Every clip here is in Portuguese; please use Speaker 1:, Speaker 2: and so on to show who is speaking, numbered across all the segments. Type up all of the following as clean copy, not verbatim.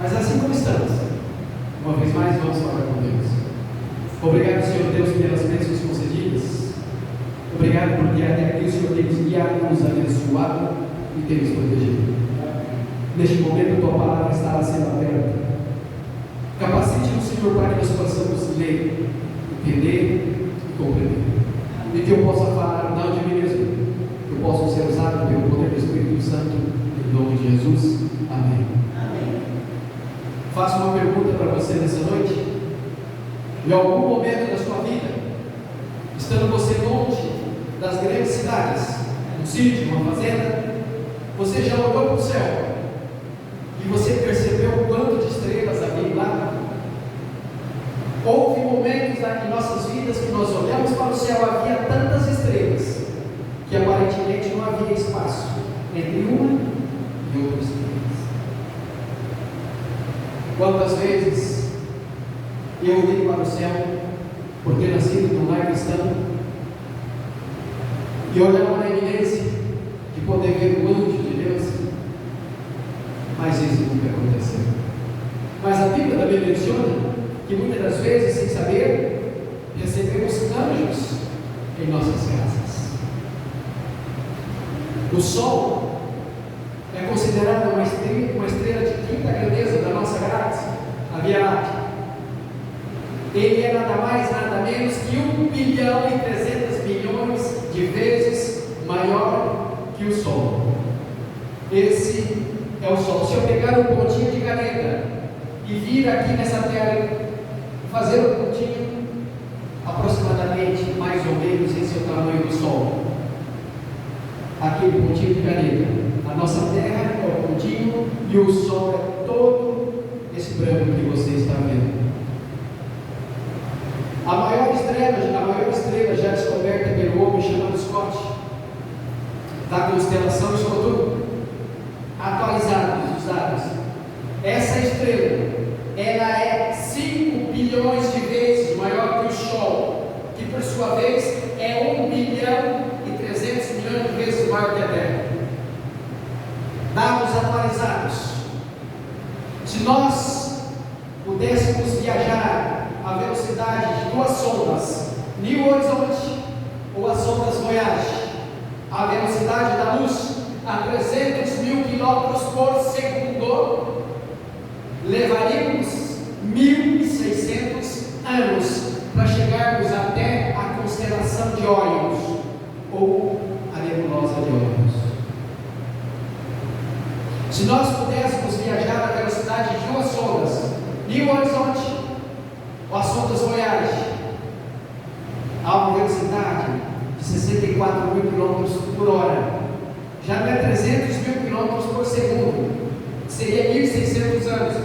Speaker 1: Mas assim como estamos, uma vez mais vamos falar com Deus. Obrigado, Senhor Deus, pelas bênçãos concedidas. Obrigado porque até aqui o Senhor tem nos guiado, nos abençoado e tem nos protegido. Neste momento, a tua palavra está sendo aberta. Capacite-nos, Senhor, para que nós possamos ler, entender e compreender. E que eu possa falar não de mim mesmo, que eu possa ser usado pelo poder do Espírito Santo, em nome de Jesus. Amém.
Speaker 2: Amém.
Speaker 1: Faço uma pergunta para você nessa noite. Em algum momento da sua vida, estando você longe das grandes cidades, um sítio, uma fazenda, você já olhou para o céu e você percebeu o quanto de estrelas havia lá? Houve momentos em nossas vidas que nós olhamos para o céu, havia tantas estrelas que aparentemente não havia espaço entre uma e outra estrela. Quantas vezes eu olhei para o céu por ter nascido num lar cristão e olhava na eminência de poder ver o anjo de Deus, mas isso nunca aconteceu. Mas a Bíblia também menciona que muitas das vezes, sem saber, recebemos anjos em nossas casas. O Sol é considerado uma estrela de quinta grandeza da nossa galáxia, a Via Láctea. Ele é nada mais, nada menos que 1 bilhão e 300 milhões de vezes maior que o Sol. Esse é o Sol. Se eu pegar um pontinho de caneta e vir aqui nessa tela, fazer um pontinho aproximadamente, mais ou menos, esse é o tamanho do Sol. Aquele pontinho de caneta. A nossa Terra é o pontinho e o Sol é todo esse branco que você está vendo. A maior estrela já descoberta pelo homem chamado Scott, da constelação Escudo, atualizados os dados. Essa estrela, ela é 5 bilhões de vezes maior que o Sol, que por sua vez é 1 bilhão e 300 milhões de vezes maior que a Terra. Dados atualizados. Se nós pudéssemos viajar a velocidade de 2 sondas New Horizonte ou as sondas Voyage, a velocidade da luz a 300 mil quilômetros por segundo, levaríamos 1.600 anos para chegarmos até a constelação de Órion ou a nebulosa de Órion. Se nós pudéssemos viajar a velocidade de 2 sondas New Horizonte ou as sondas Voyage, a uma velocidade de 64 mil quilômetros por hora, já não é 300 mil quilômetros por segundo, seria 1.600 anos.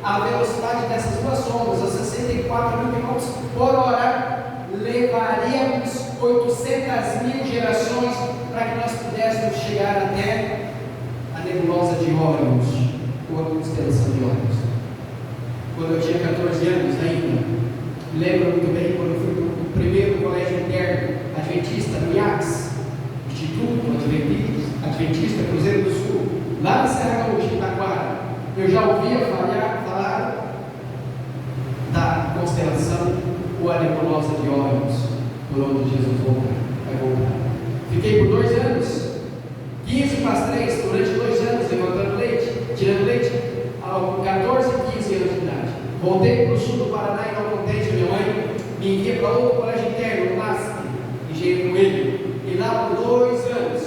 Speaker 1: A velocidade dessas 2 sondas, a 64 mil quilômetros por hora, levaríamos 800 mil gerações para que nós pudéssemos chegar até a nebulosa de Órion, ou a constelação de Órion. Quando eu tinha 14 anos ainda, lembro muito bem quando eu fui para o primeiro colégio interno adventista no IACS, Instituto Adventista Cruzeiro do Sul, lá na Serra Gaúcha, Itaquara. Eu já ouvia falar da constelação ou a nebulosa de Órion, por onde Jesus vai voltar. Fiquei por 2 anos, 15 para as 3, durante 2 anos, levantando leite, tirando leite, aos 14 e 15 anos de idade. Voltei para o sul do Paraná e não contente, minha mãe me envia para outro colégio interno, no MASP, Engenheiro Coelho. E lá por 2 anos,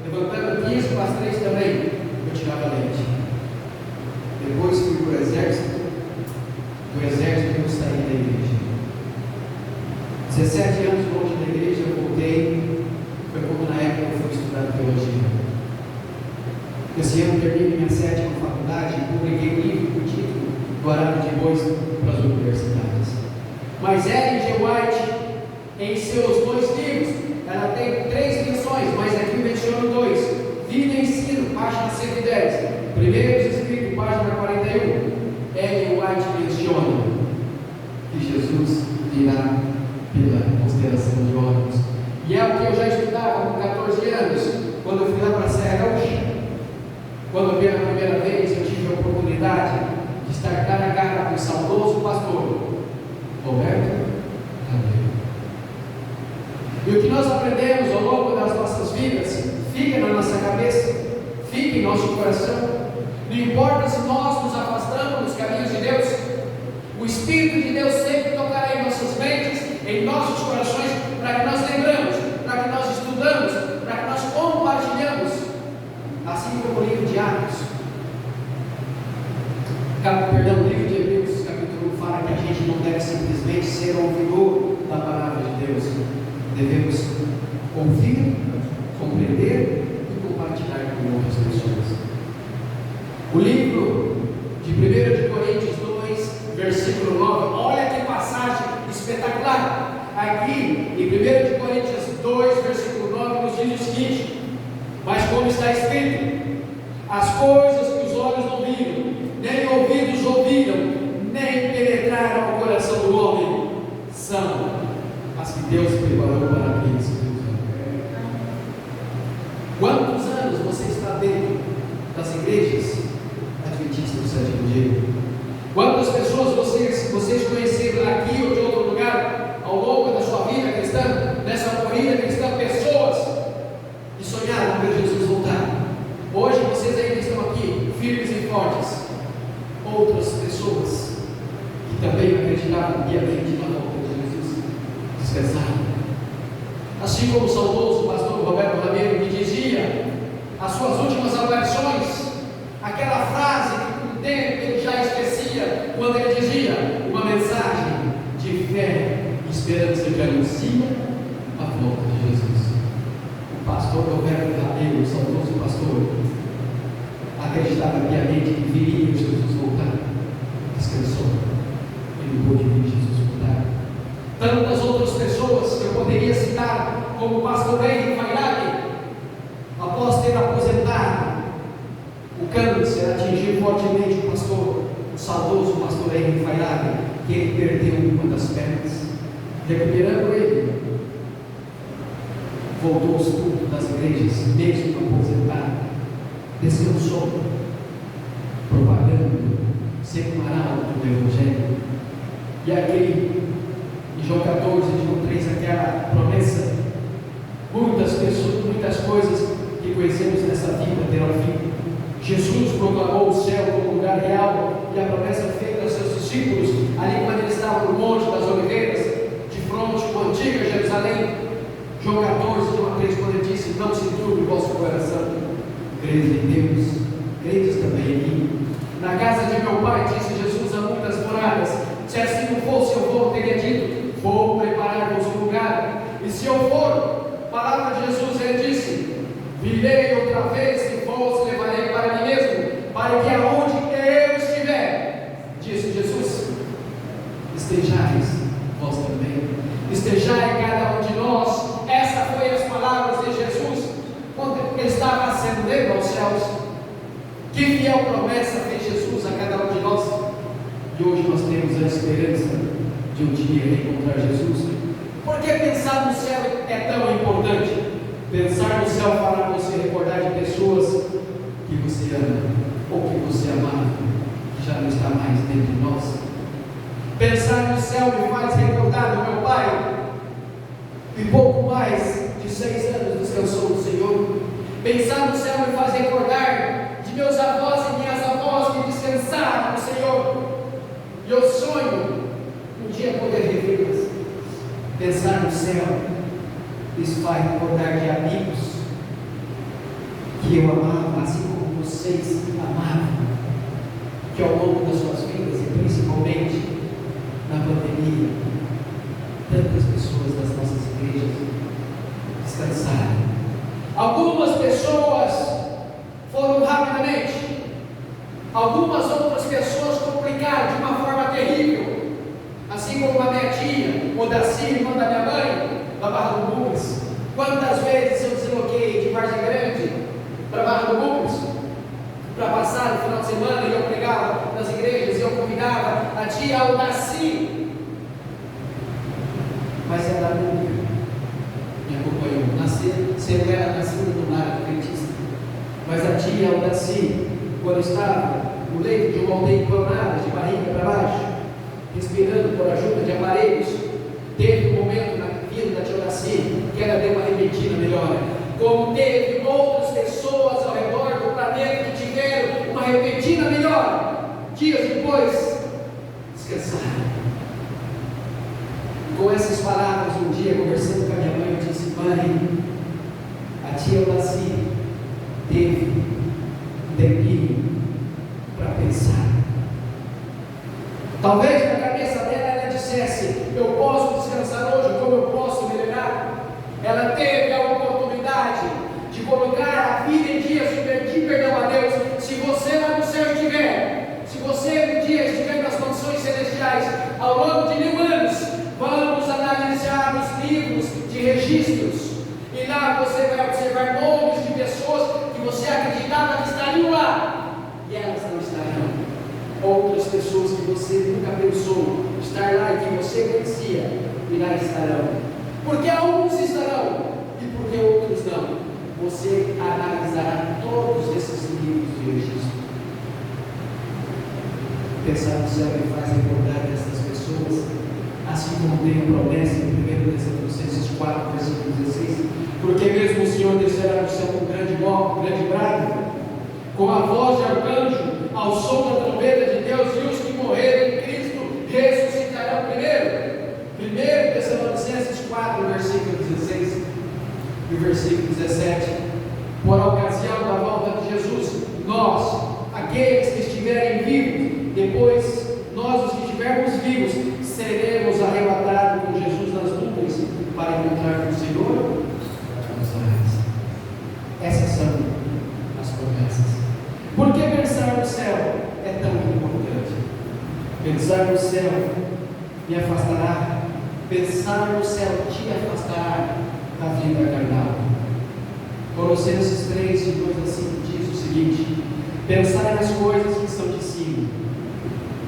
Speaker 1: levantando 15 para as 3 também, eu tirava leite. Depois fui para o exército, do exército eu saí da igreja. 17 anos longe da igreja, eu voltei, foi como na época eu fui estudar teologia. Esse ano terminei minha 7ª faculdade e publiquei um livro com o título do Arado de Bois para as universidades. Mas Ellen G. White, em seus 2 livros, ela tem 3 menções, mas aqui menciono 2. Vida e Ensino, página 110. Primeiros Escritos, página 41. Ellen White menciona que Jesus virá pela constelação de Órion. E é o que eu já estudava com 14 anos, quando eu fui lá para a Serra Gaúcha. Quando pela primeira vez eu tive a oportunidade de estar saudoso pastor Roberto Rabelo. E o que nós aprendemos ao longo das nossas vidas fica na nossa cabeça, fica em nosso coração. Não importa se nós nos afastamos dos caminhos de Deus, o Espírito de Deus sempre tocará em nossas mentes, em nossos corações, para que nós lembramos, para que nós estudamos, para que nós compartilhamos, assim como o livro de Atos, o livro de Hebreus, capítulo 1, fala que a gente não deve simplesmente ser ouvidor da palavra de Deus, devemos ouvir, compreender e compartilhar com outras pessoas. O livro de 1 de Coríntios 2, versículo 9, olha que passagem espetacular. Aqui em 1 de Coríntios 2, versículo 9, nos diz o seguinte: mas como está escrito, as coisas que os olhos não viram, nem ouvidos ouviram, nem penetraram ao coração do homem, são as que Deus preparou para aqueles que os amam. Quantos anos você está dentro das igrejas adventistas do sétimo dia? Quantas pessoas vocês conheceram aqui ou de outro lugar ao longo da sua vida cristã, nessa corrida cristã, pessoas que sonharam ver Jesus voltar? Hoje vocês ainda estão aqui, firmes e fortes. Outras pessoas que também acreditavam piamente na volta de Jesus descansaram. Assim como o saudoso pastor Roberto Rabelo, que dizia as suas últimas aparições, aquela frase que com o tempo ele já esquecia, quando ele dizia uma mensagem de fé e esperança que anuncia a volta de Jesus. O pastor Roberto Rabelo, o saudoso pastor, acreditava piamente que viria Jesus voltar. Descansou. Ele não pôde ver Jesus voltar. Tantas outras pessoas que eu poderia citar, como o pastor Henrique Fairag, após ter aposentado, o câncer atingiu fortemente o saudoso pastor Henrique Fairag, que ele perdeu uma das pernas. Recuperando ele, voltou aos cultos das igrejas, mesmo aposentado. Descansou, propagando, separado do Evangelho. E aqui, em João 14, João 3, aquela promessa, muitas pessoas, muitas coisas que conhecemos nessa vida terão fim. Jesus proclamou o céu como lugar real, e a promessa feita aos seus discípulos, ali quando eles estavam no Monte das Oliveiras, de frente com a antiga Jerusalém. João 14, João 3, quando ele disse: não se turbe o vosso coração. Credes em Deus, credes também em mim. Na casa de meu pai, disse Jesus, há muitas moradas. Se assim não fosse, eu vou, teria dito: vou preparar-vos um lugar. E se eu for, palavra de Jesus, ele disse: virei outra vez e vos levarei para mim mesmo, para que aonde eu estiver, disse Jesus, estejais vós também. Estejai cada um de nós. Essa foi as palavras de Jesus quando ele estava ascendendo aos céus. Que fiel promessa fez Jesus a cada um de nós. E hoje nós temos a esperança de um dia reencontrar Jesus. Por que pensar no céu é tão importante? Pensar no céu fará você recordar de pessoas que você ama ou que você amava, que já não está mais dentro de nós. Pensar no céu me faz recordar do meu pai, que pouco mais de 6 anos descansou no Senhor. Pensar no céu me faz recordar de meus avós e minhas avós que descansaram no Senhor. E eu sonho um dia poder revê-las. Pensar no céu, isso faz recordar de amigos que eu amava, assim como vocês amavam, que ao longo das suas vidas, e principalmente na pandemia, tantas pessoas das nossas igrejas descansaram. Algumas pessoas foram rapidamente, algumas outras pessoas complicaram de uma forma terrível, assim como a minha tia, ou da irmã da minha mãe, da Barra do Bugres. Quantas vezes eu desloquei de Várzea Grande para Barra do Bugres para passar o final de semana, e eu pregava nas igrejas, e eu convidava a tia Aldaci, mas ela nunca me acompanhou. Sendo ela nascida no lar adventista, mas a tia Aldaci, quando estava no leito de uma aldeia emplanada, de barriga para baixo, respirando por ajuda de aparelhos. Teve um momento na vida da tia Daci que ela deu uma repentina melhora. Como teve outras pessoas ao redor do planeta que tiveram uma repentina melhora. Dias depois, descansaram. Com essas palavras, um dia, conversando com a minha mãe, eu disse: mãe, a tia Daci teve um tempinho para pensar. Talvez na cabeça dela ela dissesse: eu posso descansar hoje, como eu posso melhorar? Ela teve a oportunidade de colocar a vida em dia, de pedir perdão a Deus. Se você lá no céu estiver, se você um dia estiver nas mansões celestiais, ao longo de 1000 anos, vamos analisar os livros de registros, e lá você vai observar nomes de pessoas que você acreditava que estariam lá, e elas não estarão. Outras pessoas que você nunca pensou estar lá e que você conhecia, e lá estarão. Porque alguns estarão e porque outros não. Você analisará todos esses livros de registro. Pensar no céu me faz recordar dessas pessoas, assim como tem a promessa em 1 Tessalonicenses 4, versículo 16: porque mesmo o Senhor descerá do céu com grande brado, com a voz de arcanjo, ao som da trombeta de Deus, e os que morrerem em Cristo ressuscitarão primeiro. 1 Tessalonicenses 4, versículo 16 e versículo 17: por ocasião da volta de Jesus, nós, aqueles que estiverem vivos, depois nós, os que estivermos vivos, seremos arrebatados com Jesus nas nuvens para encontrar com o Senhor nos ares. Essas são as promessas. Por que pensar no céu é tão importante? Pensar no céu me afastará. Pensar no céu te afastará da vida carnal. Colossenses 3, de 2 a 5 diz o seguinte: pensar nas coisas que são de cima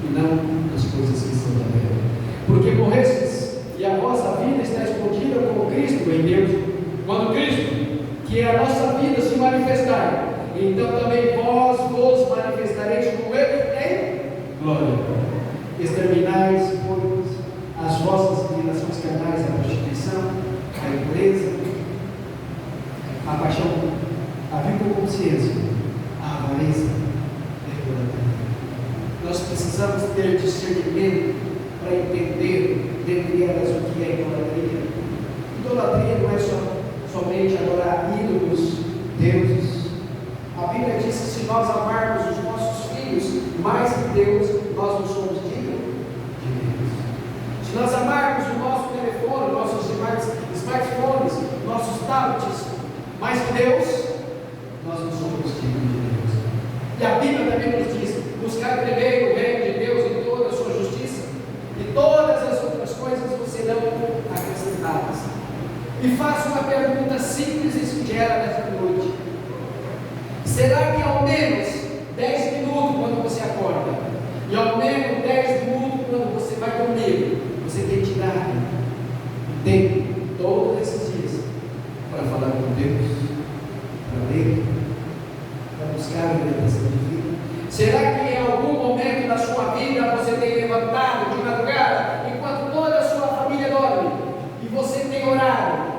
Speaker 1: e não nas coisas que são da terra. Porque morrestes e a vossa vida está escondida com Cristo em Deus. Quando Cristo, que é a nossa vida, se manifestar, então também vós vos manifestareis com Ele em glória. Exterminais, pois, as vossas inclinações carnais, a prostituição, a impureza, a paixão, a consciência, a avareza, a idolatria. Nós precisamos ter discernimento para entender, dentre elas, o que é idolatria. Idolatria não é somente adorar ídolos, deuses. A Bíblia diz que se nós amarmos os nossos filhos mais que Deus, nós não somos dignos de Deus. Se nós amarmos o nosso telefone, nossos smartphones, nossos tablets mais que Deus, nós não somos dignos de Deus. E a Bíblia também nos diz: buscar primeiro o reino de Deus e toda a sua justiça, e todas as outras coisas você serão acrescentadas. E faço uma pergunta simples e singela nesta noite: será que ao menos 10 minutos quando você acorda, e ao menos 10 minutos quando você vai dormir, você tem tirado tempo todos esses dias para falar com Deus, para ler, para buscar a orientação de vida? Será que em algum momento da sua vida você tem levantado de madrugada, enquanto toda a sua família dorme, e você tem orado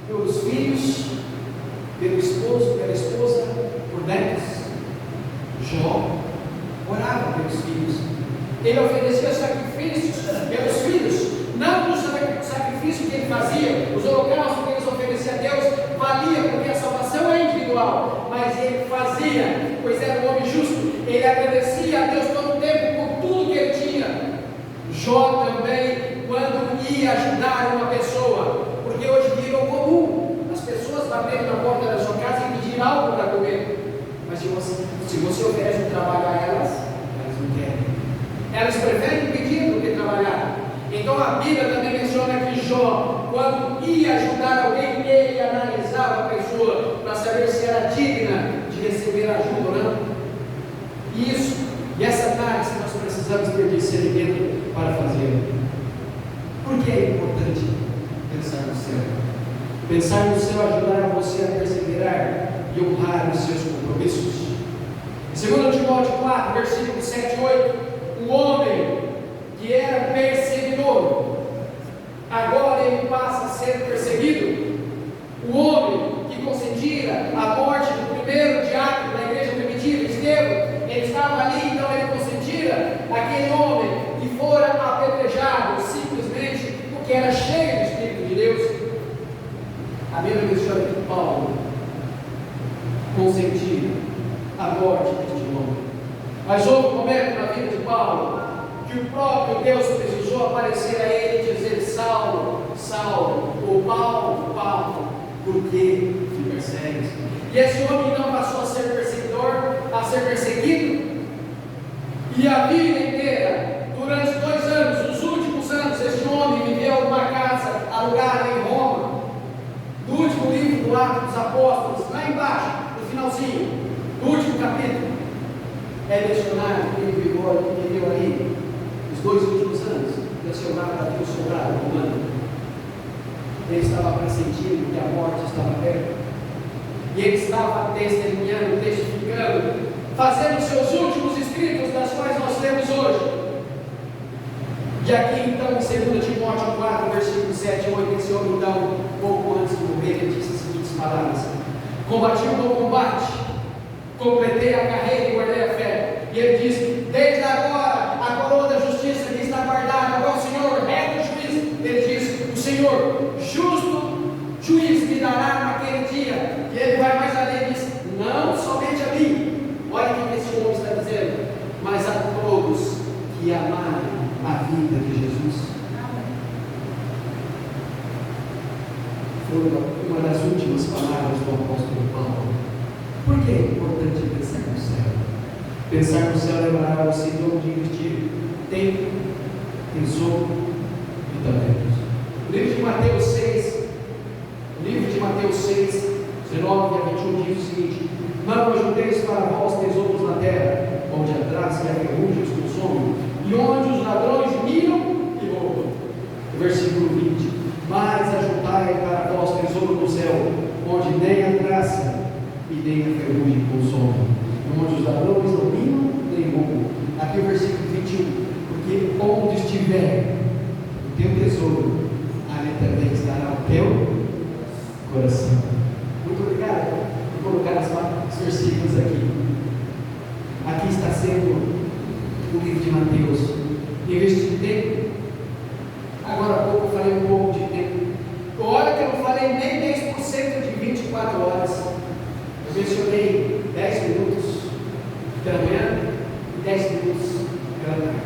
Speaker 1: pelos filhos, pelo esposo, pela esposa, por netos? Jó orava pelos filhos. Ele oferecia sacrifícios pelos filhos, não do sacrifício que ele fazia, os holocaustos que ele oferecia a Deus valia, porque a salvação é individual, mas ele fazia, pois era um homem justo. Ele agradecia a Deus todo o tempo por tudo que ele tinha. Jó também, quando ia ajudar uma pessoa, porque hoje virou comum as pessoas baterem na porta da sua casa e pedir algo para comer, mas se você oferece um trabalho a elas não querem. Elas preferem pedir do que trabalhar. Então a Bíblia também menciona que Jó, quando ia ajudar alguém, ele analisava a pessoa para saber se era digna de receber ajuda ou não. Isso, e essa análise nós precisamos ter discernimento para fazer. Por que é importante pensar no céu? Pensar no céu ajudará você a perseverar e honrar os seus compromissos. Em 2 Timóteo 4, versículos 7 e 8, um homem que era morte deste homem. Mas houve um momento na vida de Paulo que o próprio Deus precisou aparecer a ele e dizer: Saulo, Saulo, ou Paulo, Paulo, por que me persegues? E esse homem então passou a ser perseguidor, a ser perseguido, e a vida inteira, durante 2 anos, os últimos anos, este homem viveu numa casa alugada em Roma. No último livro do Atos dos Apóstolos, lá embaixo, no finalzinho, no último capítulo, é mencionado que ele viveu aí os 2 últimos anos, mencionado aqui o soldado romano. Ele estava pressentindo que a morte estava perto, e ele estava testemunhando, testificando, fazendo seus últimos escritos, das quais nós temos hoje. E aqui então, em 2 Timóteo 4, versículo 7 e 8, esse homem então, pouco antes de morrer, ele disse as seguintes palavras: combati o bom combate, completei a carreira e guardei a fé. E ele diz: desde agora a coroa da justiça que está guardada ao Senhor, reto juiz. Ele diz: o Senhor, justo juiz, me dará naquele dia. E ele vai mais além e diz: não somente a mim, olha o que esse homem está dizendo, mas a todos que amarem a vida de Jesus. Foi uma das últimas palavras do apóstolo Paulo. Por que é importante pensar no céu? Pensar no céu lembrará você de onde investir tempo, tesouro e talentos. O livro de Mateus 6, 19 a 21 diz o seguinte: não ajunteis para vós tesouros na terra, onde a traça e a ferrugem os consomem, e onde os ladrões miram e roubam. Versículo 20: mas ajuntai para vós tesouro no céu, onde nem a traça e nem a ferrugem consomem, onde os ladrões não minam nem roubam. Aqui o versículo 21: porque onde estiver o teu tesouro, ali também estará o teu coração. Muito obrigado por colocar os versículos aqui. Aqui está sendo o livro de Mateus. Investir tempo. Agora há pouco eu falei um pouco de tempo. Olha que eu não falei nem 10% de 24 horas. Eu mencionei 10 minutos pela manhã e 10 minutos pela tarde.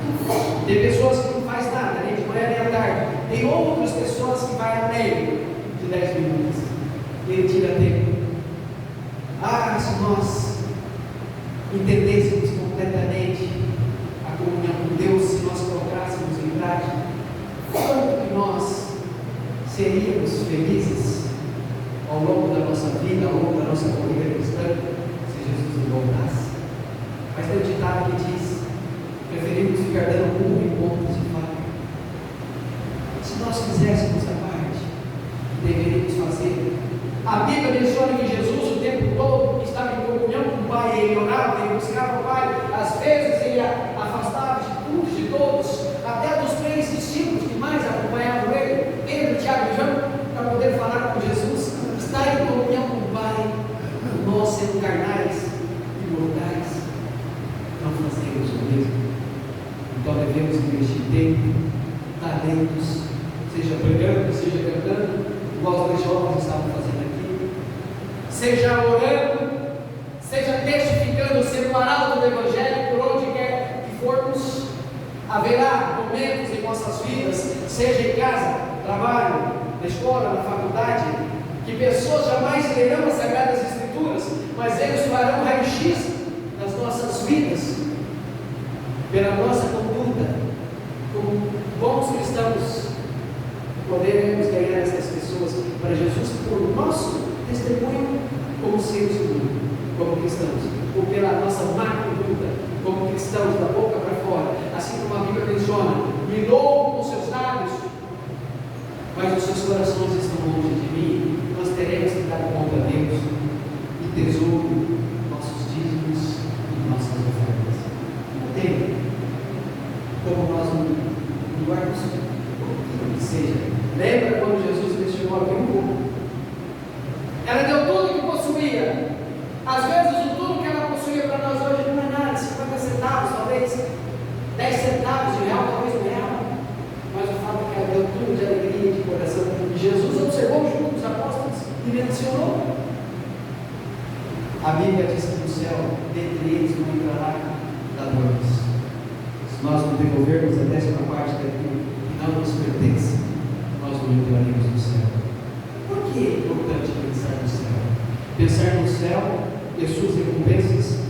Speaker 1: Tem pessoas que não fazem nada, nem de manhã nem à tarde. Tem outras pessoas que vai além de 10 minutos. E ele tira tempo. Se nós entendêssemos completamente a comunhão com Deus, se nós colocássemos em prática, quanto que nós seríamos felizes ao longo da nossa vida, ao longo da nossa corrida cristã, se Jesus nos voltasse. Mas tem um ditado que diz: preferimos ficar dando burro em pontos de faca. Se nós fizéssemos a parte que deveríamos fazer, a Bíblia menciona que Jesus o tempo todo estava em comunhão com o Pai, ele orava, ele buscava o Pai, às vezes ele afastava de tudo, de todos, até dos 3 discípulos que mais acompanhavam ele, Pedro, Tiago e João, para poder falar com Jesus. Estar em comunhão com o Pai, nós sendo carnais e mortais, não fazemos o mesmo. Então devemos investir tempo, talentos, seja pregando, seja cantando, igual os jovens estavam fazendo aqui, seja orando, seja testificando, sendo o arauto do Evangelho por onde quer que formos. Haverá momentos em nossas vidas, seja em casa, trabalho, na escola, na faculdade, que pessoas jamais lerão as Sagradas Escrituras, mas eles farão raio-x das nossas vidas, pela nossa conduta, como bons cristãos. Poderemos ganhar essas pessoas para Jesus por nosso testemunho como seres humanos, como cristãos, ou pela nossa má conduta como cristãos, da boca para fora, assim como a Bíblia menciona: me louvo com seus lábios, mas os seus corações estão longe de mim. Nós teremos que dar conta a Deus e tesouro nossos dízimos e nossas ofertas. Não tem como nós não guardamos o que seja. Lembra quando Jesus mencionou a viúva? Ela deu tudo que possuía. Às vezes o tudo que ela possuía para nós hoje não é nada, 50 centavos, talvez 10 centavos de real, talvez um real. Mas o fato é que ela deu tudo de alegria, de coração. E Jesus observou junto os apóstolos e mencionou. A Bíblia diz que no céu, dentre não devolvermos a 10ª parte daquilo que não nos pertence, nós não entraremos no céu. Por que é importante pensar no céu? Pensar no céu e as suas recompensas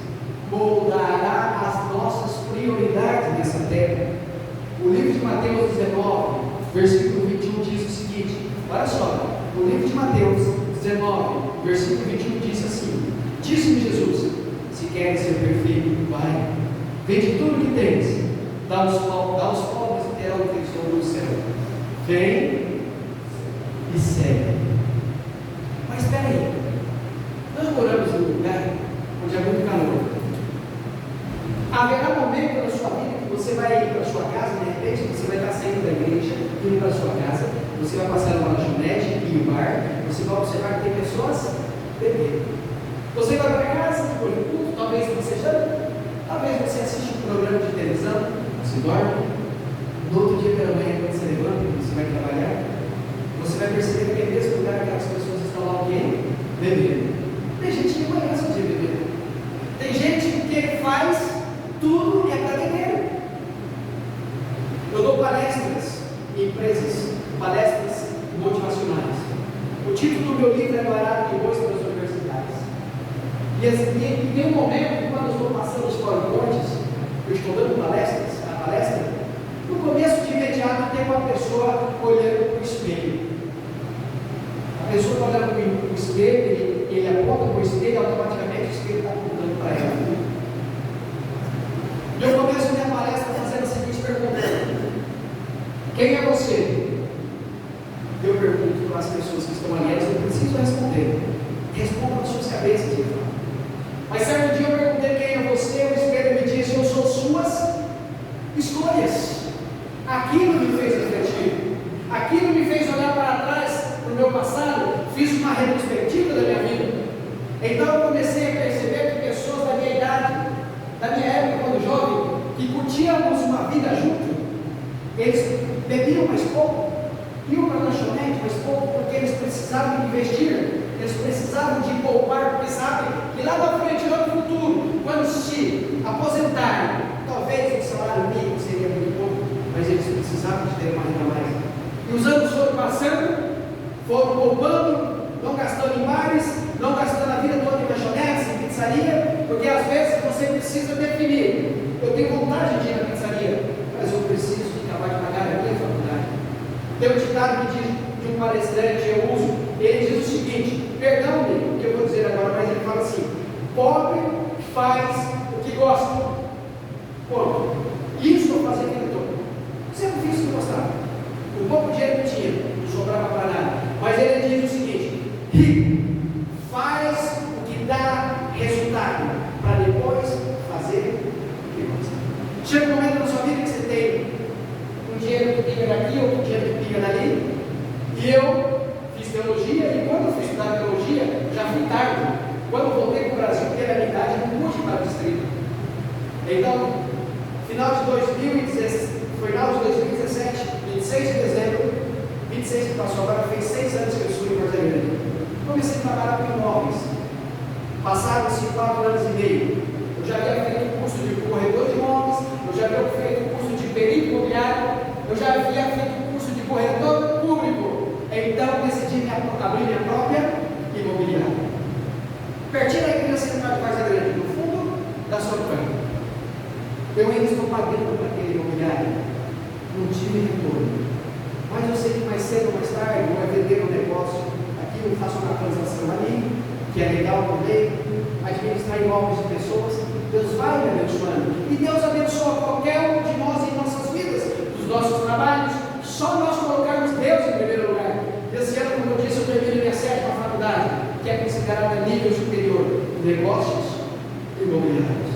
Speaker 1: moldará as nossas prioridades nessa terra. O livro de Mateus 19, versículo 21 diz o seguinte, olha só, o livro de Mateus 19, versículo 21 diz assim: disse-me Jesus, se queres ser perfeito, vai, vende tudo o que tens, dá aos pobres e terá o tesouro no céu. Vem e segue. Mas espera aí, nós moramos num lugar onde há muito calor. Haverá momento na sua vida que você vai ir para a sua casa, de repente você vai estar saindo da igreja, indo para a sua casa, você vai passar numa lanchonete e um bar, você vai observar que tem pessoas bebendo. Você vai para casa, depois do culto, talvez você janta, talvez você assiste um programa de televisão, você dorme, no outro dia pela manhã, quando você levanta e você vai trabalhar, você vai perceber que naquele mesmo lugar aquelas pessoas estão lá bebendo. Tem gente que conhece o dia bebendo. Tem gente que faz tudo é para beber. Eu dou palestras em empresas, palestras motivacionais. O título do meu livro é Dourado de Bois para as Universidades. E tem um momento, quando eu estou passando os PowerPoints, eu estou dando a palestra, no começo de imediato tem uma pessoa olhando para o espelho. A pessoa está olhando para o espelho, ele aponta para o espelho e automaticamente o espelho está apontando para ela. Eu começo minha palestra fazendo a seguinte pergunta: quem é você? Eu pergunto para as pessoas que estão ali, elas não precisam responder. Respondam nas suas cabeças, então. Mas certo dia eu perguntei quem é você, o espelho me disse: eu sou suas escolhas. Aquilo me fez refletir, aquilo me fez olhar para trás, para o meu passado, fiz uma retrospectiva da minha vida. Então eu comecei a perceber que pessoas da minha idade, da minha época quando jovem, que curtíamos uma vida junto, eles bebiam mais pouco, iam para a lanchonete mais pouco, porque eles precisavam investir, eles precisavam de poupar, porque sabem que lá na frente, lá no futuro, quando se aposentarem, talvez o salário mínimo seria muito pouco, mas eles precisavam de ter uma renda mais. E os anos foram passando, foram poupando, não gastando em bares, não gastando a vida toda em lanchonetes, em pizzaria, porque às vezes você precisa definir: eu tenho vontade de ir na pizzaria, mas eu preciso de acabar de pagar a minha faculdade. Tem um ditado que diz, de um palestrante eu uso, ele diz o seguinte, perdão-me o que eu vou dizer agora, mas ele fala assim: pobre faz o que gosta. Ponto. Isso eu fazia a vida toda. Sempre fiz o que eu gostava. O pouco dinheiro que tinha, não sobrava para nada. Mas ele diz o seguinte: rico faz o que dá resultado, para depois fazer o que gosta. Chega um momento na sua vida que você tem um dinheiro que pinga daqui, outro dinheiro que pinga dali. E eu fiz teologia, e quando eu fui estudar teologia, já fui tarde. Quando eu voltei para o Brasil, porque na minha idade não pude ir para o distrito. Então, final de 2017, 26 de dezembro, 26 que passou, agora fez 6 anos que eu estou em Porto Alegre. Comecei a trabalhar com imóveis. Passaram-se 4 anos e meio. Eu já havia feito curso de corretor de imóveis, eu já havia feito curso de perito imobiliário, eu já havia feito curso de corretor público. Então decidi abrir minha própria imobiliária. Pertinho da igreja central de Varza Grande, no fundo da Sorocaba. Eu ainda estou pagando para aquele imobiliário. Não tive retorno. Mas eu sei que mais cedo ou mais tarde eu vou vender um negócio. Aqui eu faço uma transação ali, que é legal também. Administrar imóveis de pessoas. Deus vai me abençoando. E Deus abençoa qualquer um de nós em nossas vidas, nos nossos trabalhos. Só nós colocarmos Deus em primeiro lugar. Esse ano, como eu disse, eu termino minha 7ª faculdade, que é considerada nível superior, negócios imobiliários.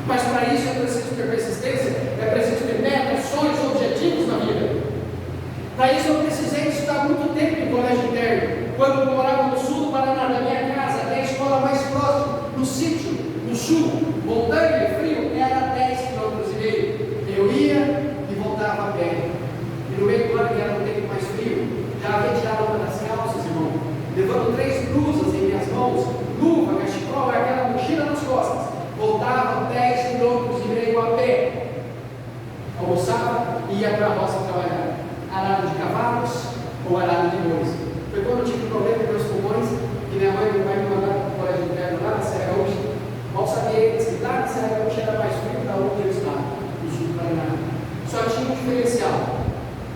Speaker 1: Mas para isso é preciso ter persistência, é preciso ter metas, sonhos, objetivos na vida. Para isso eu precisei estudar muito tempo em colégio interno. Quando eu morava no sul do Paraná, da minha casa, até a escola mais próxima, no sítio, no sul, montanha e frio, era 10,5 km. Eu ia e voltava a pé. E no meio do ano, que era um tempo mais frio, já havia tirado uma das calças, irmão, levando 3 blusas em minhas mãos, luva, cachecol, aquela mochila nas costas. Voltava 10,5 km a pé. ia para a roça trabalhar? Arado de cavalos ou arado de bois? Foi quando eu tive problema com meus pulmões, que minha mãe e meu pai me mandaram para o colégio interno lá na Serra Gaúcha. Mal sabia eles que lá na Serra Gaúcha era mais frio da onde eu estava, no sul do Paraná. Só tinha um diferencial.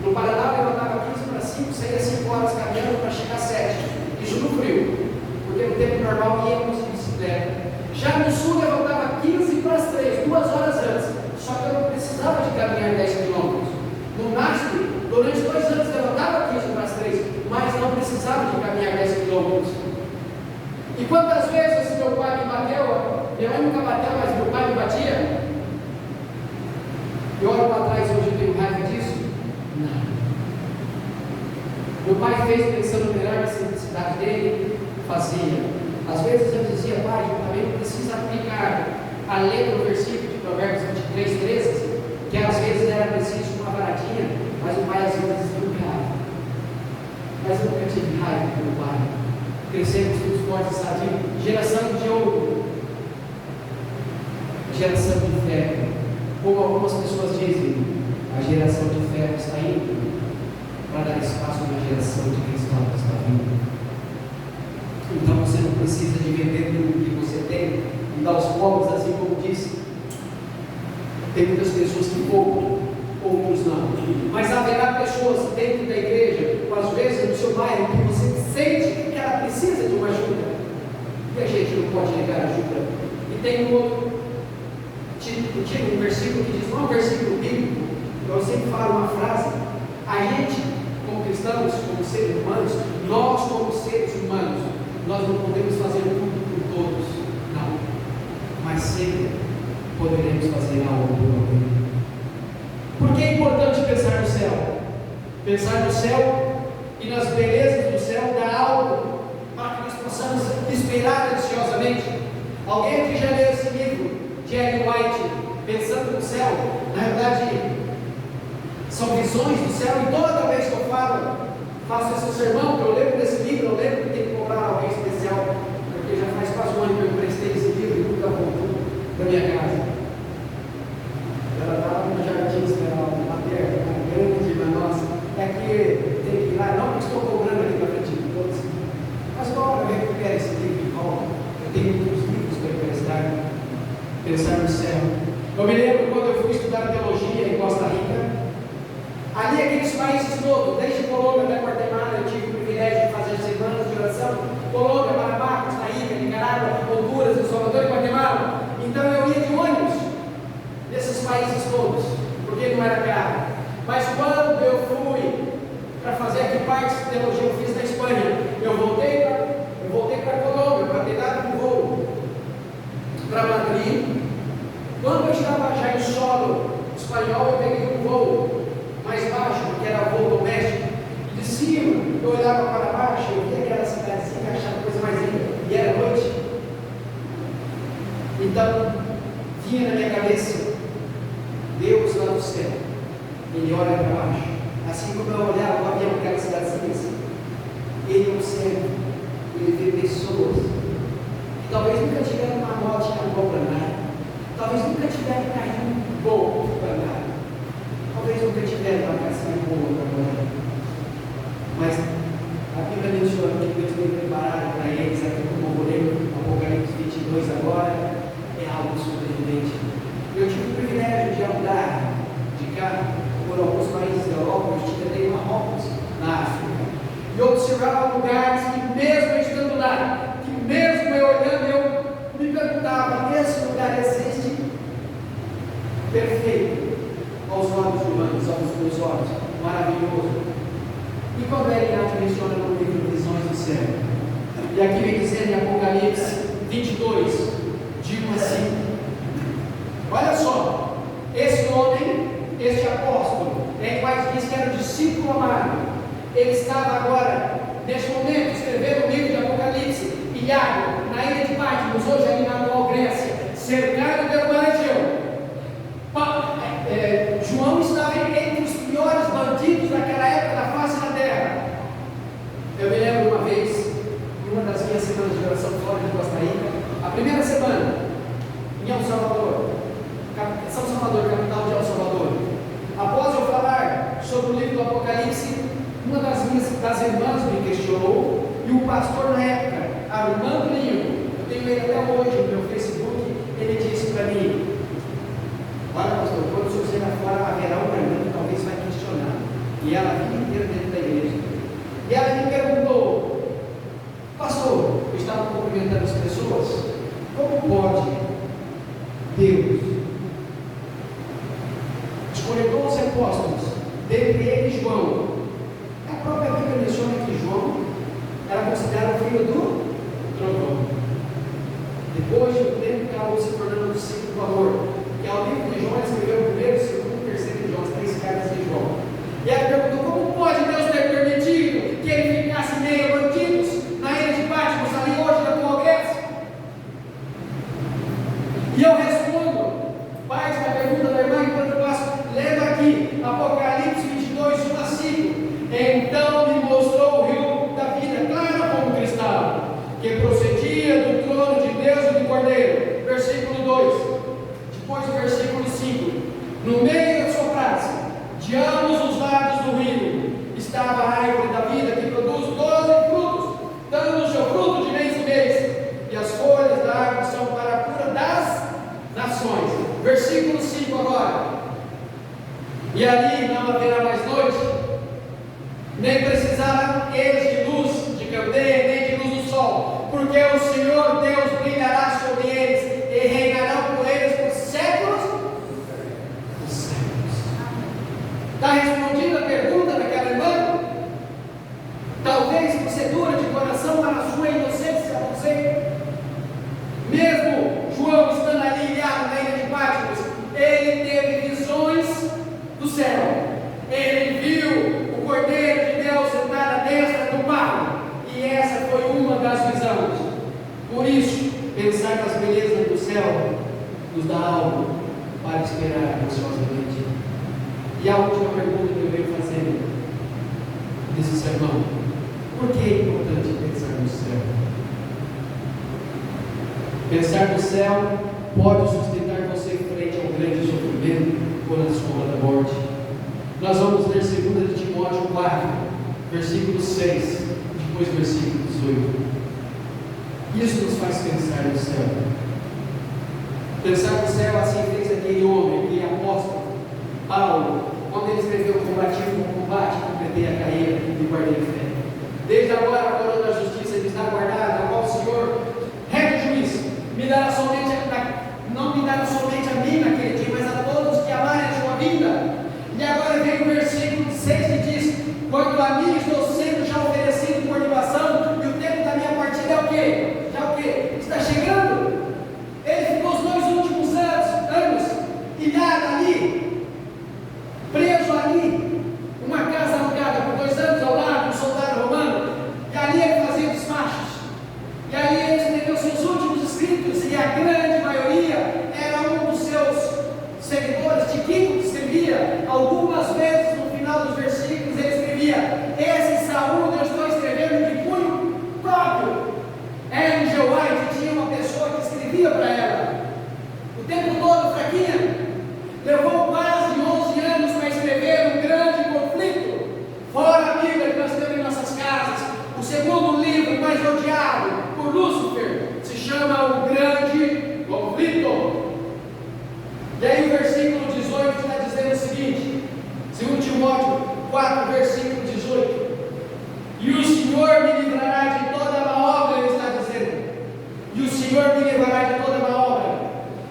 Speaker 1: No Paraná eu levantava 15 para 5, saía 5 horas caminhando para chegar às 7. Isso no frio, porque no tempo normal íamos de bicicleta. Já no sul eu levantava 15 para as 3, 2 horas antes. Só que eu não precisava de caminhar 10 quilômetros. No NASP, durante 2 anos eu levantava 15 para as 3, mas não precisava de caminhar 10 quilômetros. E quantas vezes meu pai me bateu? Minha mãe nunca bateu, mas meu pai me batia. E olho para trás, hoje eu tenho raiva disso? Não. Meu pai fez pensando no melhor da simplicidade dele, fazia. Às vezes eu dizia, pai, também não precisa aplicar a letra do versículo de Provérbios 23, 13, que às vezes era preciso uma varadinha, mas o pai às vezes nunca. Mas eu nunca tive raiva do meu pai. Crescemos todos fortes, sabe? Geração de ouro, geração de fé. Como algumas pessoas dizem, a geração de fé está indo para dar espaço na geração de cristão que está vindo. Então você não precisa de vender tudo que você tem e dar aos pobres, assim como disse. Tem muitas pessoas que poupam, outros não. Mas haverá pessoas dentro da igreja, ou às vezes no seu bairro, que você sente que ela precisa de uma ajuda. E a gente não pode negar ajuda. E tem um outro tipo, um versículo que diz, não é um versículo bíblico, eu sempre falo uma frase, a gente, como cristãos, como seres humanos, nós como seres humanos, nós não podemos fazer tudo por todos, não, mas sempre poderemos fazer algo por alguém. Por que é importante pensar no céu? Pensar no céu e nas belezas do céu dá algo para que nós possamos esperar ansiosamente. Alguém aqui já leu esse livro de Ellen White, Pensando no Céu? Na verdade, são visões do céu, e toda vez que eu faço esse sermão, que eu lembro desse livro, eu lembro que tem que comprar alguém especial, porque já faz quase um ano que eu emprestei esse livro e nunca voltou para minha casa. Ela estava no jardim, uma terra grande, mas nossa, é que tem que ir lá, não que estou cobrando aqui para frente de todos, mas agora eu recupero esse livro de volta. Eu tenho muitos livros para emprestar. Pensar no céu. Eu me lembro quando eu fui estudar teologia em Costa Rica, ali aqueles países todos, desde Colômbia até Guatemala, eu tive o privilégio de fazer semanas de oração. Colômbia, Panamá, Costa Rica, Nicarágua, Honduras, El Salvador e Guatemala. Então eu ia de ônibus nesses países todos, porque não era caro. Mas quando eu fui para fazer aqui parte de teologia, eu fiz na Espanha. Eu voltei para Colômbia para ter dado um voo para Madrid. Quando eu estava já em solo espanhol, eu peguei um voo mais baixo, que era voo doméstico, e de cima eu olhava para baixo, eu via aquela cidadezinha, achava a coisa mais linda, e era noite. Então vinha na minha cabeça Deus lá no céu, Ele olha para baixo, assim como eu olhava o avião daquela cidadezinha, Ele observa, Ele vê pessoas que talvez nunca tiveram uma motinha boa para nada, talvez nunca tiveram um carrinho bom para nada, talvez nunca tiveram uma casinha boa para morar, mas a Bíblia menciona que Deus tem preparado para eles, aqui como eu lembro, Apocalipse 22 agora, é algo surpreendente. Eu tive o privilégio de andar de carro por alguns países da Europa, eu estive até em Marrocos, na África, e observava lugares que mesmo eu estando lá, que mesmo eu olhando, eu me perguntava, esse lugar existe? Perfeito, aos olhos humanos, aos meus olhos, maravilhoso. E quando Ellen White menciona no livro Visões do Céu, e aqui vem dizendo em Apocalipse 22, de 1 a 5, olha só, esse homem, este apóstolo, Ellen White diz que era o discípulo amado, ele estava agora, neste momento, escrevendo o livro de Apocalipse, ilhado, na ilha de Patmos, hoje ali na atual Grécia, cercado pela uma legião. João estava entre os piores bandidos daquela época da face da terra. Eu me lembro uma vez, em uma das minhas semanas de oração fora de Costa Rica, a primeira semana, em El Salvador, São Salvador, capital de El Salvador. Após eu falar Uma das irmãs me questionou, e o pastor na época, Armando Linho, eu tenho ele até hoje no meu Facebook, ele disse para mim: olha, pastor, quando o senhor lá fora haverá uma irmã que talvez vai questionar, e ela a vida inteira dentro da igreja. E ela me perguntou: pastor, eu estava cumprimentando as pessoas, como pode Deus escolher 12 apóstolos, dentre eles João? A própria Bíblia menciona que João era considerado filho do trovão. Depois de um tempo, acabou se tornando discípulo do amor, que ao livro de João ele escreveu o primeiro, segundo e terceiro João, as 3 cartas de João. E ela perguntou: como pode Deus ter permitido que ele ficasse meio bandidos na ilha de Patmos, ali hoje na tua Grécia? E eu respondo, parte da pergunta da irmã, enquanto eu passo, lembra aqui, Apocalipse 22, 1 a 5. Então me mostrou o rio da vida, claro como cristal, que procedia do trono de Deus e do Cordeiro. Versículo 2. Depois do versículo 5. No meio da sua praça, de ambos os lados do rio, estava a árvore da vida, que produz 12 frutos, dando o seu fruto de mês em mês, e as folhas da árvore são para a cura das nações. Versículo 5 agora. E ali não haverá mais noite, nem precisarão eles de luz de candeia, nem de luz do sol, porque o Senhor Deus brilhará sobre eles, e reinarão por eles por séculos dos séculos. Está respondida a pergunta daquela irmã? Talvez você dura de coração, mas na sua inocência, você, mesmo João estando ali ilhado na ilha de Patmos, ele teve visões do céu. Ele viu o Cordeiro de Deus sentado à destra do Pai, e essa foi uma das visões. Por isso, pensar nas belezas do céu nos dá algo para esperar ansiosamente. E a última pergunta que eu venho fazendo nesse sermão: por que é importante pensar no céu? Pensar no céu pode sustentar você frente ao grande sofrimento ou na sombra da morte. Nós vamos ler 2 de Timóteo 4, versículo 6, depois versículo 18. Isso nos faz pensar no céu. Pensar no céu, assim fez aquele homem, aquele apóstolo Paulo, quando ele escreveu: combati o bom combate, completei a carreira e guardei a fé. Desde agora a coroa da justiça me está guardada, a qual o Senhor, reto juiz, me dará somente não me dará somente a mim naquele dia, mas a todos que amarem a sua vinda. E agora vem o versículo 6 que diz: quanto a mim, estou sendo já oferecido por libação, e o tempo da minha partida é o quê? Já o quê? Está chegando. Ele ficou os 2 últimos anos ilhado ali, preso ali, uma casa alugada por 2 anos ao lado de um soldado romano, e ali ele fazia despachos, e ali ele escreveu seus últimos escritos, e a grande maioria era um dos seus seguidores. Tiquinho que escrevia, algumas vezes no final dos versículos ele escrevia: esse saúde eu estou escrevendo de punho próprio. Ellen G. White tinha uma pessoa que escrevia para ela o tempo todo, fraquinha, levou quase 11 anos para escrever um grande conflito, fora a Bíblia que nós temos em nossas casas. O segundo livro mais odiado por Lúcifer se chama O Grande Conflito. E aí o versículo 18 está dizendo o seguinte, 2 Timóteo 4, versículo 18: e o Senhor me livrará de toda má obra, ele está dizendo, e o Senhor me livrará de toda má obra,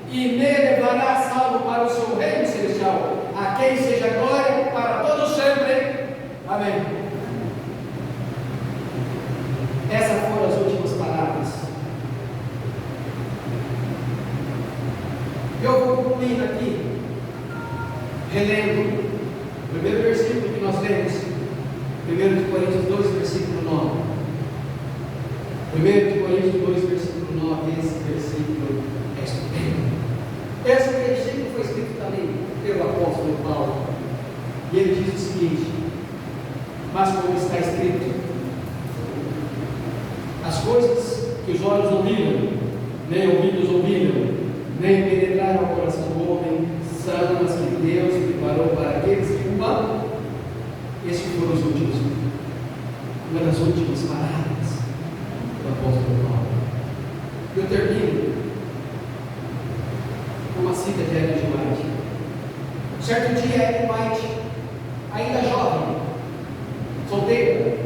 Speaker 1: e me levará salvo para o seu reino celestial, a quem seja glória para todos sempre. Amém. Essas foram as últimas palavras. Eu vou concluindo aqui, relendo o primeiro versículo que nós lemos, 1 Coríntios 2, versículo 9. 1 Coríntios 2, versículo 9, esse versículo é estupendo. Esse versículo foi escrito também pelo apóstolo Paulo, e ele diz o seguinte: mas como está escrito, as coisas que os olhos não viram, nem ouvidos ouviram, nem penetraram ao coração do homem, são as que Deus preparou para aqueles que o amam. Esses foram os últimos, uma das últimas palavras do apóstolo Paulo. Eu termino com uma cita de Ellen G. White. Certo dia, Ellen White, ainda jovem, solteira,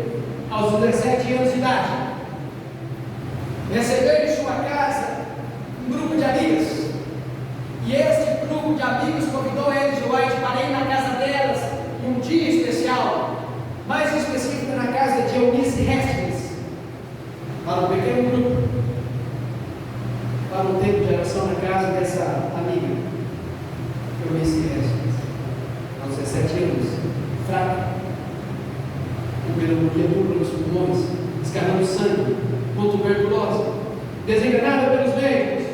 Speaker 1: aos 17 anos de idade, recebeu em sua casa um grupo de amigas. E este grupo de amigos convidou Ellen G. White para ir na casa delas em um dia especial, mais específico na casa de Eunice Hastings, para um pequeno grupo, para um tempo de oração na casa dessa amiga, Eunice Hastings, aos 17 anos, fraca, com pneumonia dupla nos pulmões, escarrando sangue, com tuberculose, desenganada pelos médicos,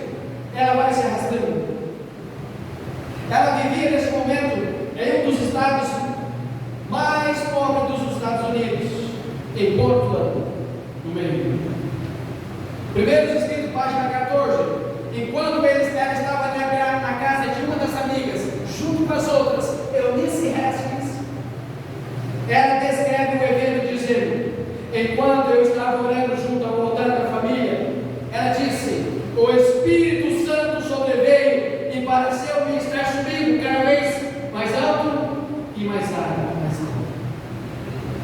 Speaker 1: ela vai se arrastando. Ela vivia nesse momento em um dos estados mais pobres dos Estados Unidos, em Portland, no Maine. Primeiros escritos, página 14. Enquanto ela estava na casa de uma das amigas, junto com as outras, Eunice Hastings, ela descreve o evento dizendo: enquanto eu estava orando junto ao altar da família, ela disse: o Espírito Santo sobreveio e pareceu-me estar subindo cada vez mais alto e mais alto.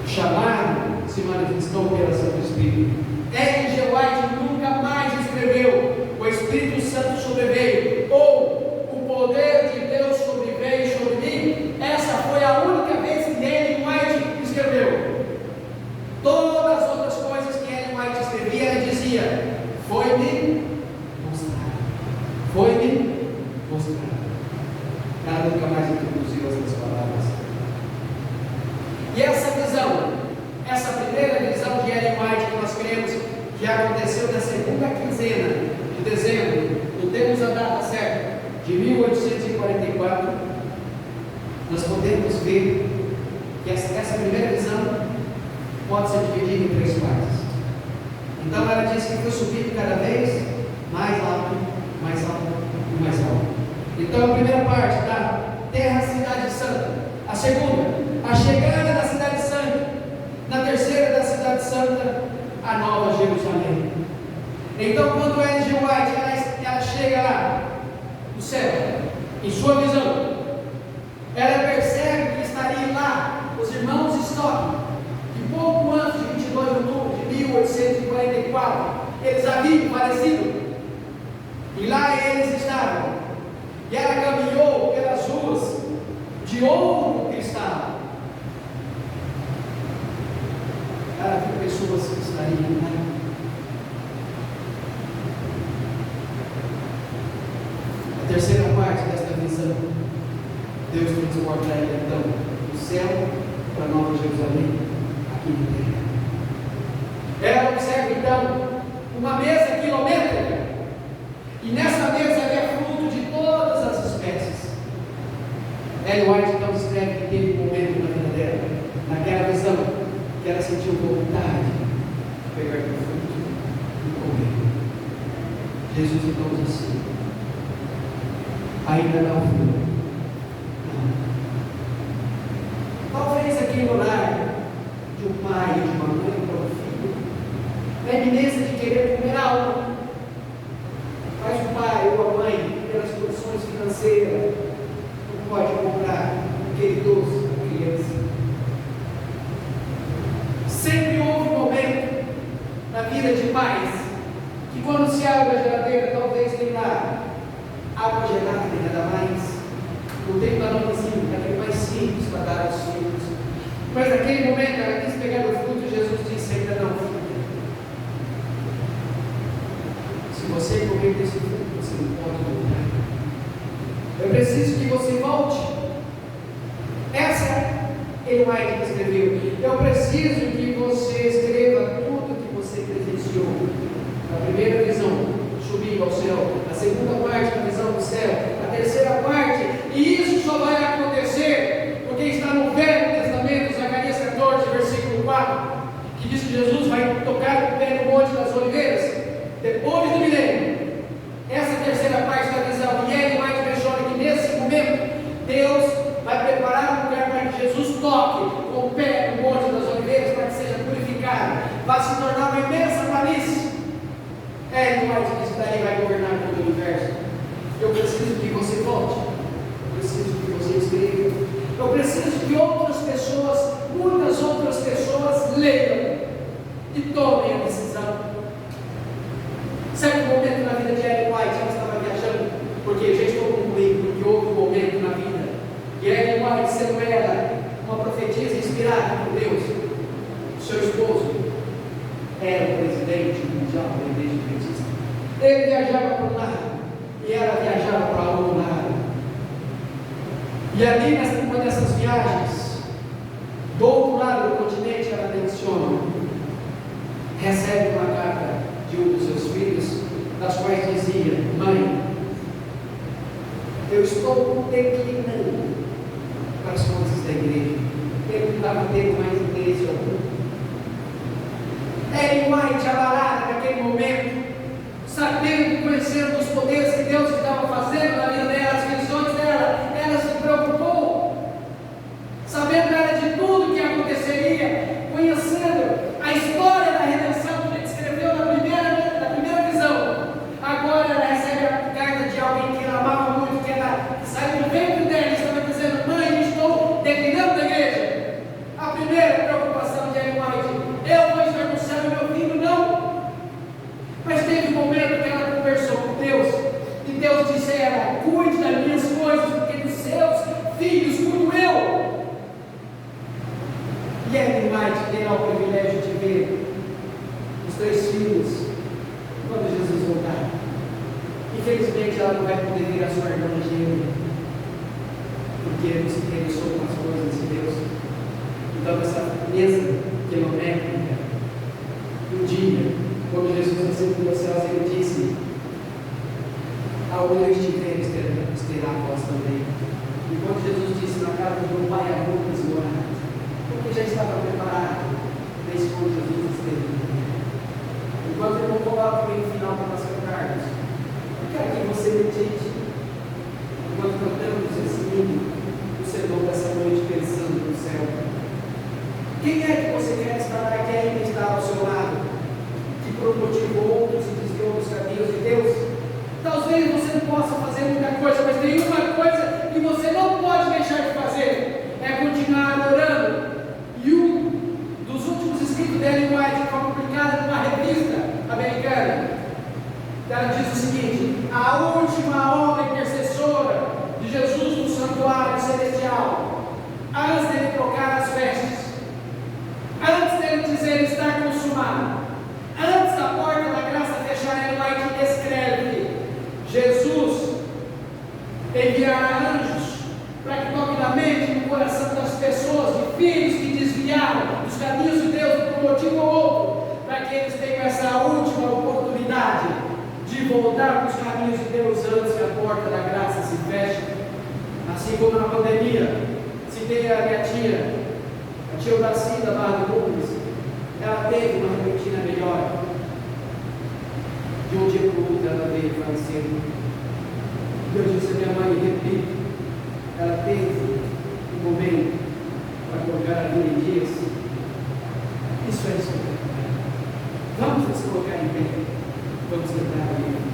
Speaker 1: O chamado se manifestou pela ação do Espírito. Ellen G. White nunca mais escreveu: o Espírito Santo sobreveio, ou o poder de Deus sobreveio sobre mim. Essa foi a única vez que Ellen White escreveu. Todas as outras coisas que Ellen White escrevia, ela dizia: foi-me mostrado, foi-me mostrado. Ela nunca mais introduziu essas palavras. E essa visão, essa primeira visão de Ellen White que nós cremos que aconteceu na segunda quinzena de dezembro, não temos a data certa, de 1844, nós podemos ver que essa primeira visão pode ser dividida em 3 partes. Então ela diz que foi subindo cada vez mais alto, mais alto e mais alto. Então a primeira parte da terra, cidade santa. A segunda, a chegada da cidade santa. Na terceira, da cidade santa, a nova Jerusalém. Então quando Ellen G. White ela chega lá no céu, em sua visão, ela percebe que estaria lá os irmãos Stock, que pouco antes de 22 de outubro de 1844 eles haviam falecido, e lá eles estavam. E ela caminhou pelas ruas de ouro cristal. Ela viu pessoas que estariam lá. A terceira parte desta visão, Deus transporta ela então do céu para a Nova Jerusalém, aqui na terra. Ela observa então uma mesa quilométrica, e nessa mesa havia fruto de todas as espécies. Ellen White então descreve que teve um momento na vida dela, naquela visão, que ela sentiu vontade de pegar o fruto e comer. Jesus então diz assim: ainda não foi. Talvez aqui no lar de um pai, de uma mãe para um filho, na iminência de querer comer algo, mas o pai ou a mãe, pelas condições financeiras, não pode comprar aquele doce para a criança. Sempre houve um momento na vida de pais que, quando se abre a geladeira, talvez tem lá água gelada e nada mais. Não tem balãozinho, aquele mais simples para dar aos filhos. Mas naquele momento ela quis pegar o fruto e Jesus disse: ainda não, filha. Se você comer desse fruto, você não pode voltar. Eu preciso que você volte. Essa Ellen White escreveu: eu preciso que você escreva tudo que você presenciou. A primeira visão, subindo ao céu. A segunda parte, a visão do céu. A terceira parte, e isso só vai acontecer porque está no Velho Testamento, Zacarias 14, versículo 4, que diz que Jesus vai tocar o pé no Monte das Oliveiras, depois do milênio. Essa terceira parte da visão, e Ellen White menciona que nesse momento, Deus vai preparar um lugar para para que Jesus toque com o pé no Monte das Oliveiras para que seja purificado, vai se tornar uma imensa planície. Ellen White disse: daí vai governar todo o universo. Eu preciso que você volte, eu preciso que você escreva, eu preciso que outras pessoas, muitas outras pessoas, leiam e tomem a decisão. Certo momento na vida de Ellen White, ela estava viajando, porque já estou concluindo, porque houve um momento na vida, e Ellen White, sendo ela uma profetisa inspirada por Deus, seu esposo era o presidente mundial da igreja adventista. Ele viajava para um lado e ela viajava para outro lado. E ali, numa dessas viagens, do outro lado do continente, ela menciona, recebe uma carta de um dos seus filhos, das quais dizia: mãe, eu estou declinando para as coisas da igreja. Ele não estava tendo mais interesse algum. Ellen White, abalada naquele momento, sabendo, conhecendo os poderes que Deus estava fazendo na vida dela, as visões dela, ela se preocupou, sabendo ela de tudo que aconteceria, conhecendo a história da redenção que ele escreveu na primeira visão. Agora ela recebe a carta de alguém que ela amava muito, que saiu do ventre dela e estava dizendo: mãe, estou declinando da igreja. A primeira preocupação de Ellen White: eu vou estar no céu e meu filho não. Mas teve um momento que ela conversou com Deus, e Deus disse a ela: cuide das minhas coisas, porque dos seus filhos cuido eu. E Ellen White terá o privilégio de ver os 3 filhos quando Jesus voltar. Infelizmente ela não vai poder ver a sua irmã Gêmea, porque não se interessou com as coisas de Deus. Então essa mesa quilométrica, um dia, quando Jesus ascendeu aos céus, ele disse: aonde eu estiver, estará a voz também. E quando Jesus disse: na casa do meu pai há muitas moradas, porque já estava preparado, desde quando Jesus esteve. Enquanto eu não coloco o final para nós cantarmos, eu quero que você medite, enquanto cantamos esse hino, o sermão dessa noite, pensando no céu. Quem é que você quer estar aqui ainda está ao seu lado, que por um motivo ou outro se desviou dos caminhos de Deus? Talvez você não possa fazer muita coisa, mas tem uma coisa que você não pode deixar de fazer: é continuar adorando. E um dos últimos escritos de Ellen White, que foi publicado numa revista americana, ela diz o seguinte: a última obra intercessora de Jesus no santuário celestial, antes dele trocar as vestes, antes dele dizer está consumado, antes da porta da graça fechar, Ellen White escreve: Jesus enviará anjos para que toque na mente e no coração das pessoas, de filhos que desviaram dos caminhos de Deus por um motivo ou outro, para que eles tenham essa última oportunidade de voltar para os caminhos de Deus antes que a porta da graça se feche. Assim como na pandemia, citei a minha tia, a tia Daci da Barra do Rubens, ela teve uma repentina melhor. De um dia para o outro ela veio falecer. Eu disse a minha mãe, repito, ela teve um momento para colocar a vida em dias. Isso é isso. Vamos nos colocar em pé. Vamos cantar a Bíblia.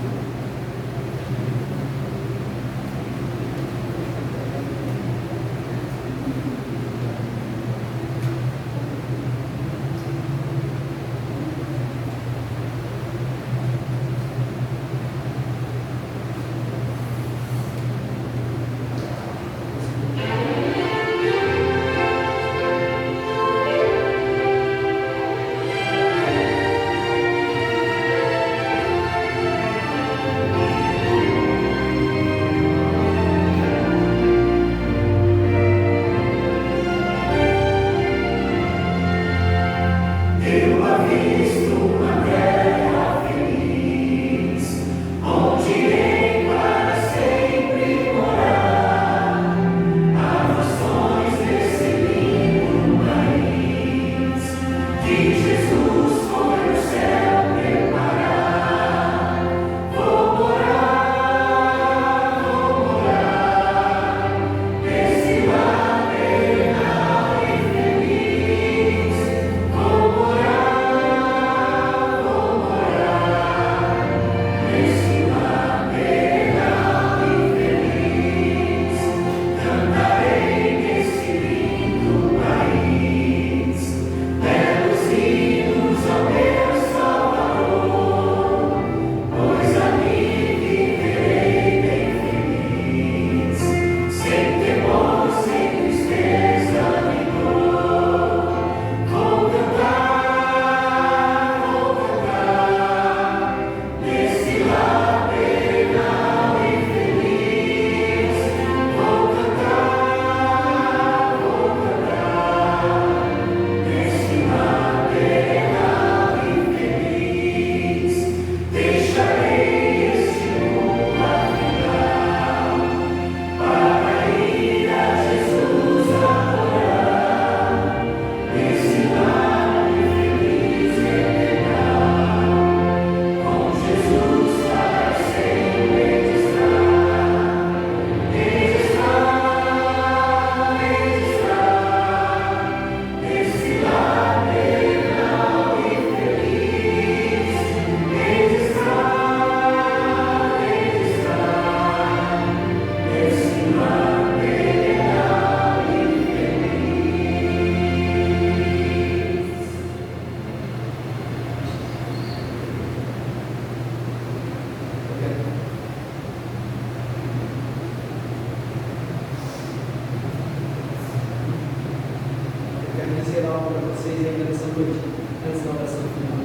Speaker 1: dizer algo para vocês ainda nessa noite, antes da oração final.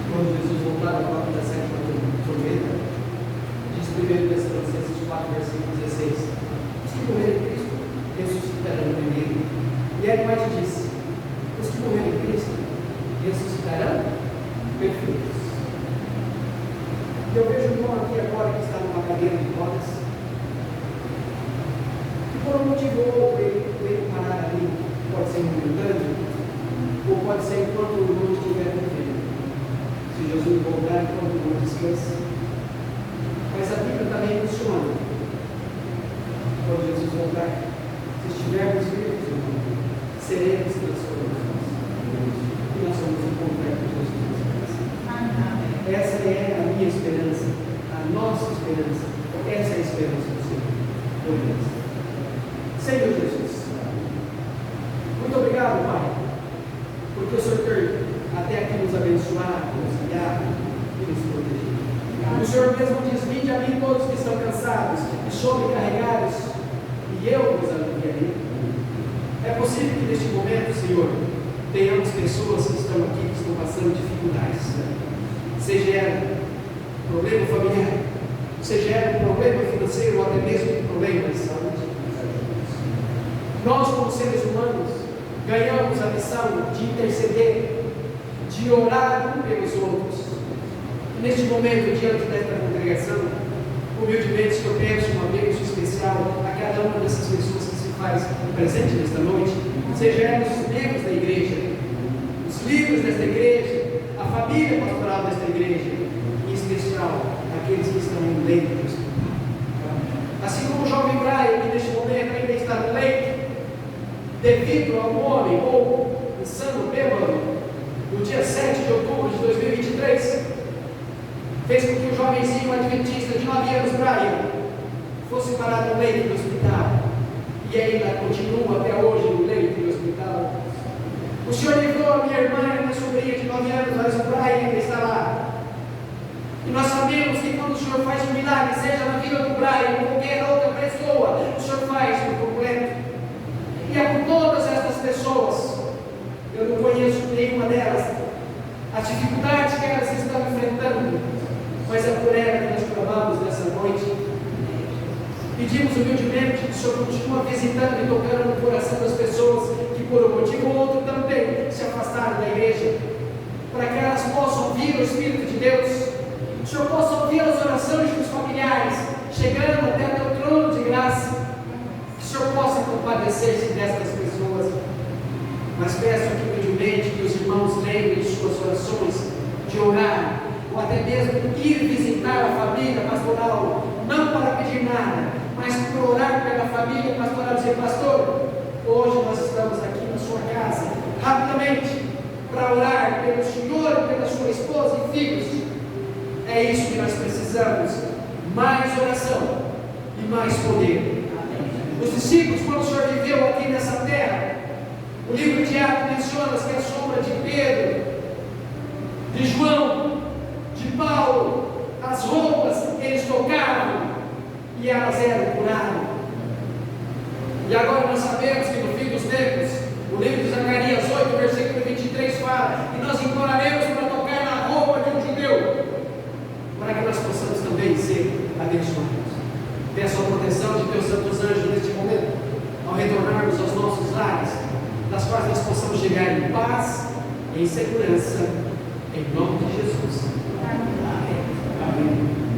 Speaker 1: Quando Jesus voltar ao papo da sétima trombeta, diz 1 Tessalonicenses 4, versículo 16: os que morreram em Cristo ressuscitarão primeiro. E aí mais diz: os que morreram em Cristo ressuscitarão perfeitos. E eu vejo um irmão aqui agora que está numa cadeira de rodas, e por um motivo ou outro ele parar ali, pode ser momentâneo, ou pode ser enquanto o irmão estiver vivendo. Se Jesus voltar enquanto o irmão descansa. Mas a Bíblia também nos chama, quando Jesus voltar, se estivermos vivos, seremos transformados. E nós somos um completo de Jesus. Essa é a minha esperança, a nossa esperança. Essa é a esperança do Senhor. Senhor Jesus, muito obrigado, Pai, porque o Senhor tem até aqui nos abençoado, nos guiado e nos protegido. O Senhor mesmo diz: vinde a mim todos que estão cansados e sobrecarregados, e eu vos aliviarei. É possível que neste momento, Senhor, tenhamos pessoas que estão aqui, que estão passando dificuldades, seja problema familiar, seja problema financeiro, ou até mesmo problema de saúde. Nós, como seres humanos, ganhamos a missão de interceder, de orar um pelos outros. E neste momento, diante desta congregação, humildemente eu peço uma bênção especial a cada uma dessas pessoas que se faz presente nesta noite, sejam os membros da igreja, os líderes desta igreja, a família pastoral desta igreja, em especial aqueles que estão em leito. Assim como o jovem Brian, que neste momento ainda está no leito, devido a um homem ou insano bêbado, no dia 7 de outubro de 2023, fez com que o jovenzinho adventista de 9 anos, Brian, fosse parado no leito do hospital, e ainda continua até hoje no leito do hospital. O Senhor livrou a minha irmã e a minha sobrinha de 9 anos, mas o Brian ainda está lá. E nós sabemos que quando o Senhor faz um milagre, seja na vida do Brian ou qualquer outra pessoa, o Senhor faz por completo. E é por todas estas pessoas, eu não conheço nenhuma delas, as dificuldades que elas estão enfrentando, mas é por ela que nós clamamos nessa noite. Pedimos humildemente que o Senhor continue visitando e tocando no coração das pessoas que por um motivo ou outro também se afastaram da igreja, para que elas possam ouvir o Espírito de Deus, o Senhor possa ouvir as orações dos familiares, chegando até o teu trono de graça, que o Senhor possa compadecer-se destas pessoas. Mas peço aqui humildemente que os irmãos lembrem de suas orações, de orar, ou até mesmo ir visitar a família pastoral, não para pedir nada, mas por orar pela família pastoral, dizer: pastor, hoje nós estamos aqui na sua casa, rapidamente, para orar pelo Senhor, pela sua esposa e filhos. É isso que nós precisamos, mais oração e mais poder. Os discípulos, quando o Senhor viveu aqui nessa terra, o livro de Atos menciona que a sombra de Pedro, de João, de Paulo, as roupas eles tocavam e elas eram curadas. E agora nós sabemos que no fim dos tempos, o livro de Zacarias 8, versículo 23 fala que nós imploraremos para tocar na roupa de um judeu, para que nós possamos também ser abençoados. Peço a proteção de teus santos anjos neste momento, ao retornarmos aos nossos lares, das quais nós possamos chegar em paz e em segurança, em nome de Jesus. Amém. Amém.